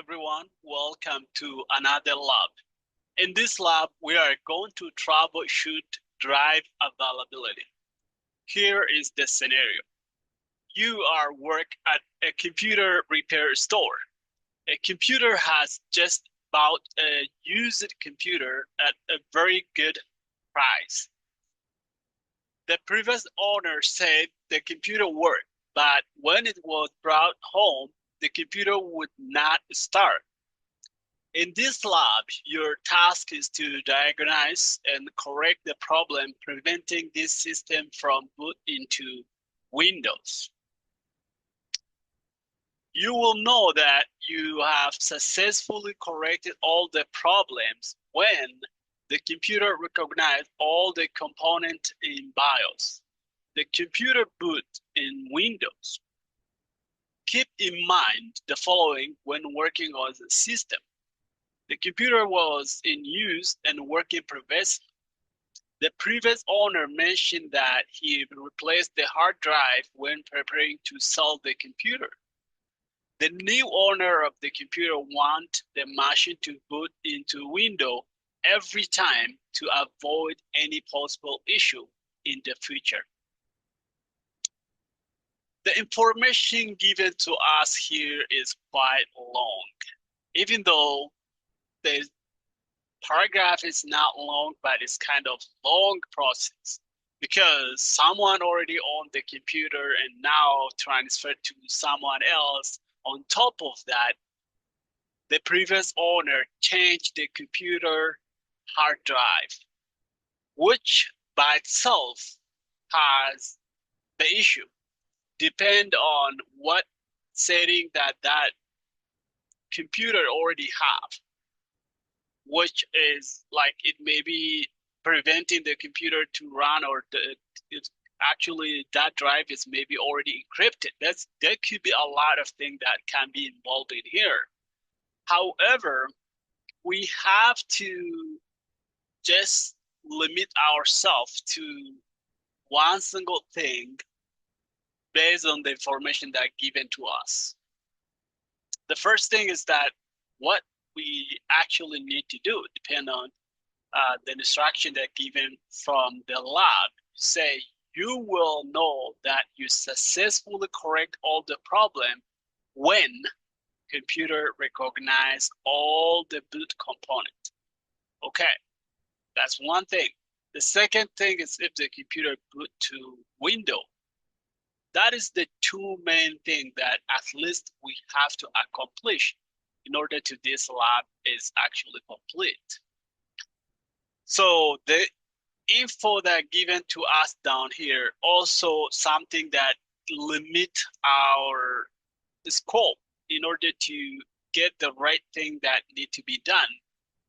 everyone. Welcome to another lab. In this lab, we are going to troubleshoot drive availability. Here is the scenario. You are work at a computer repair store. A computer has just bought a used computer at a very good price. The previous owner said the computer worked, but when it was brought home, the computer would not start. In this lab, your task is to diagnose and correct the problem preventing this system from boot into Windows. You will know that you have successfully corrected all the problems when the computer recognizes all the components in BIOS. The computer boot in Windows. Keep in mind the following when working on the system. The computer was in use and working previously. The previous owner mentioned that he replaced the hard drive when preparing to sell the computer. The new owner of the computer wants the machine to boot into Windows every time to avoid any possible issue in the future. The information given to us here is quite long, even though the paragraph is not long, but it's kind of long process because someone already owned the computer and now transferred to someone else. On top of that, the previous owner changed the computer hard drive, which by itself has the issue. Depend on what setting that computer already have, which is like it may be preventing the computer to run, or it's actually that drive is maybe already encrypted. There could be a lot of things that can be involved in here. However, we have to just limit ourselves to one single thing based on the information that given to us. The first thing is that what we actually need to do depend on the instruction that given from the lab. Say you will know that you successfully correct all the problem when computer recognize all the boot component. Okay, that's one thing. The second thing is if the computer boot to Windows. That is the two main things that at least we have to accomplish in order to this lab is actually complete. So the info that given to us down here also something that limit our scope in order to get the right thing that need to be done.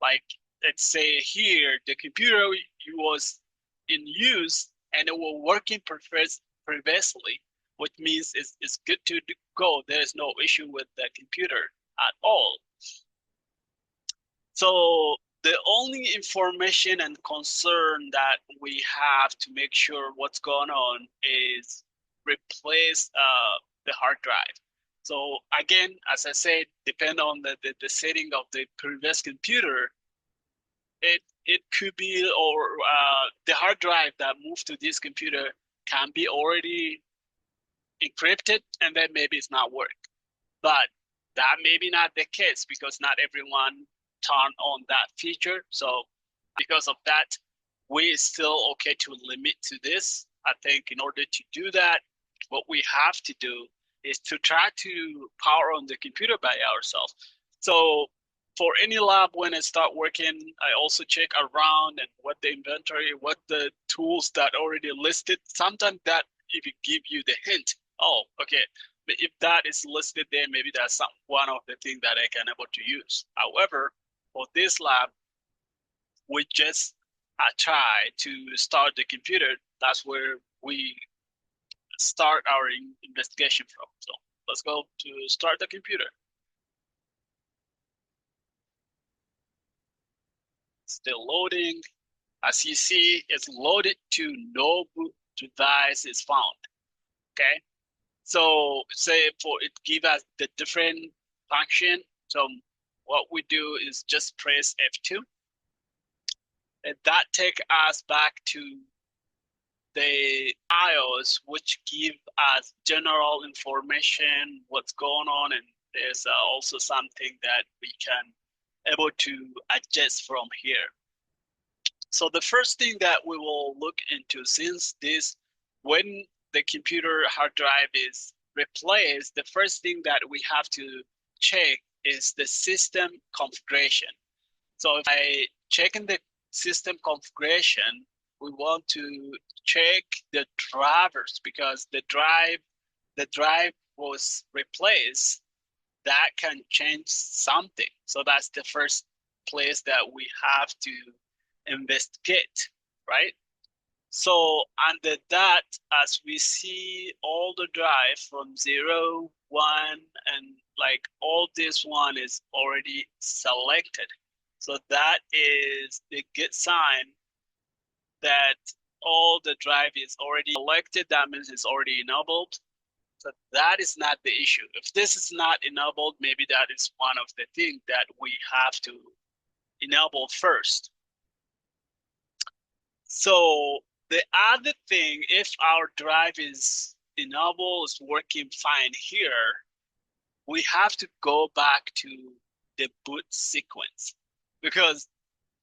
Like let's say here the computer was in use and it was working previously, which means it's good to go. There's no issue with the computer at all. So the only information and concern that we have to make sure what's going on is replace the hard drive. So again, as I said, depend on the setting of the previous computer. It could be, or the hard drive that moved to this computer can be already encrypted and then maybe it's not work. But that may be not the case because not everyone turn on that feature. So because of that, we still okay to limit to this. I think in order to do that, what we have to do is to try to power on the computer by ourselves. So for any lab, when I start working, I also check around and what the inventory, what the tools that already listed. Sometimes that even give you the hint. Oh, okay. But if that is listed there, maybe that's one of the things that I can able to use. However, for this lab, we just try to start the computer. That's where we start our investigation from. So let's go to start the computer. Still loading. As you see, it's loaded to no boot device is found. Okay. So say for it give us the different function So what we do is just press F2, and that take us back to the BIOS, which give us general information, what's going on, and there's also something that we can able to adjust from here. So the first thing that we will look into, since when the computer hard drive is replaced, the first thing that we have to check is the system configuration. So if I check in the system configuration, we want to check the drivers, because the drive was replaced. That can change something. So that's the first place that we have to investigate, right? So under that, as we see all the drive from 0, 1, and like all this one is already selected. So that is the good sign that all the drive is already selected. That means it's already enabled. So that is not the issue. If this is not enabled, maybe that is one of the things that we have to enable first. So the other thing, if our drive is enabled, is working fine here, we have to go back to the boot sequence, because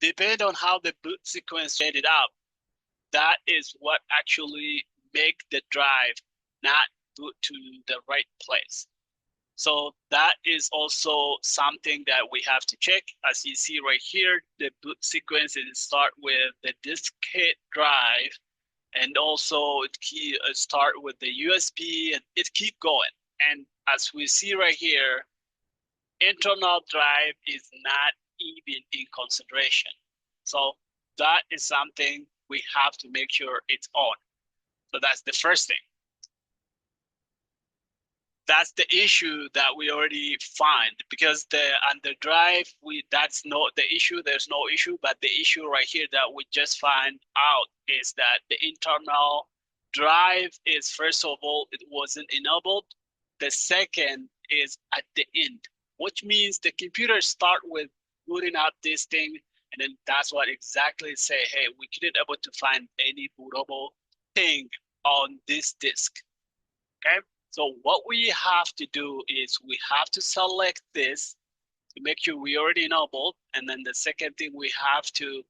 depending on how the boot sequence set it up, that is what actually make the drive not boot to the right place. So that is also something that we have to check. As you see right here, the boot sequence is start with the diskette drive, and also it start with the USB, and it keep going. And as we see right here, internal drive is not even in consideration. So that is something we have to make sure it's on. So that's the first thing. That's the issue that we already find, because the drive, that's not the issue. There's no issue, but the issue right here that we just find out is that the internal drive is, first of all, it wasn't enabled. The second is at the end, which means the computer start with booting up this thing, and then that's what exactly say, hey, we couldn't able to find any bootable thing on this disk. Okay. So what we have to do is we have to select this to make sure we already enabled. And then the second thing, we have to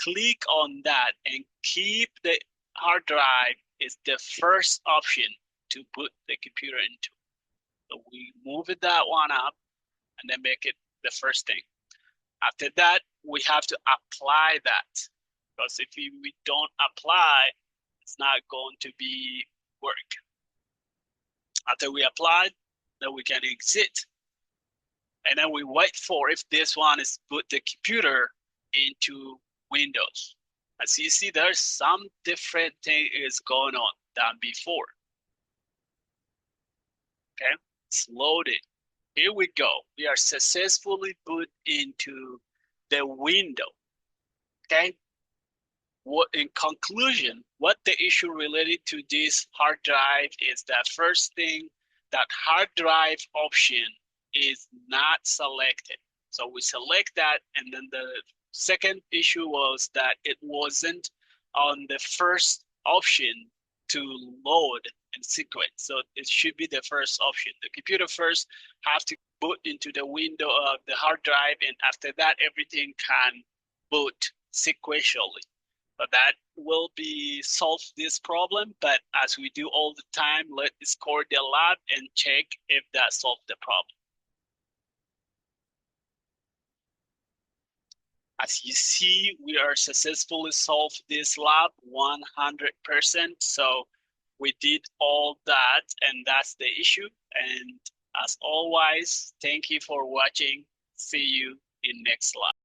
click on that and keep the hard drive is the first option to put the computer into. So we move it that one up and then make it the first thing. After that, we have to apply that, because if we don't apply, it's not going to be work. After we apply, then we can exit. And then we wait for if this one is put the computer into Windows. As you see, there's some different thing is going on than before. Okay, it's loaded. Here we go. We are successfully put into the window. Okay. What, in conclusion, what the issue related to this hard drive is that first thing, that hard drive option is not selected. So we select that, and then the second issue was that it wasn't on the first option to load and sequence. So it should be the first option. The computer first have to boot into the window of the hard drive, and after that, everything can boot sequentially. So that will be solve this problem, but as we do all the time, let's score the lab and check if that solved the problem. As you see, we are successfully solved this lab 100%. So we did all that, and that's the issue. And as always, thank you for watching. See you in next lab.